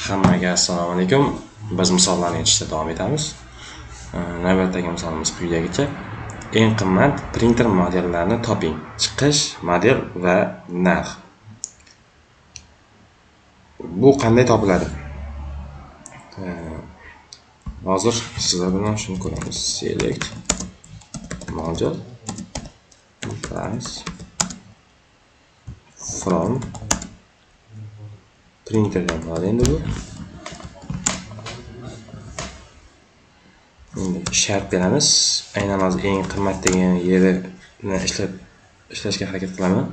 Hammaga assalomu alaykum. Biz misollarni yechishda davom etamiz. Navbatdagi misolimiz quyidagicha. Eng qimmat printer modellarini toping. Chiqish, model va narx. Bu qanday topiladi? Hozir sizlar bilan shuni ko'ramiz. Select model price from printerdan bo'ladi endi bu. Shart beramiz. Aynan hozir eng qimmat degan yerini ishlashga harakat qilaman.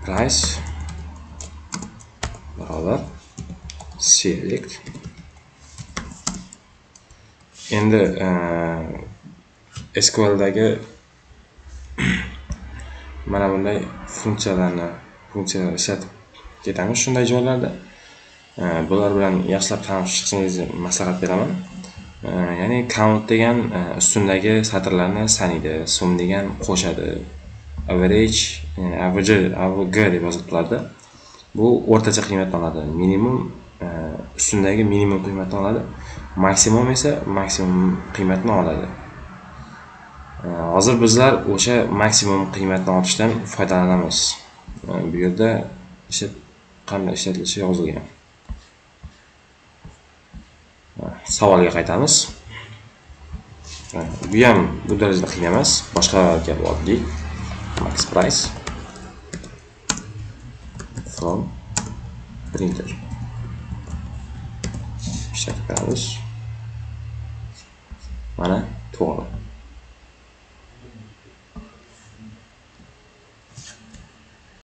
Price barobar select. Endi SQL dagi mana bunday funksiyalar ishlatib ketamiz shunday joylarda. Bular bilan yaxshilab tanishib chiqishingizni maslahat beraman. Ya'ni count degan ustundagi satrlarni sanaydi, sum degan qo'shadi. Average, AVG deb yoziladi. Bu o'rtacha qiymatni oladi. Minimum ustundagi minimum qiymatni oladi. Maksimum esa maksimum qiymatni oladi. Hozir bizlar o'sha maksimum qiymatni olishdan foydalanamiz. Bu yerda qanday ishlatilishi yozilgan. Savolga qaytamiz. Bu ham bu darajada qiyin emas. Boshqa gap oddiy. Max price from printer. Ishlatib ko'ramiz. Mana to'g'ri.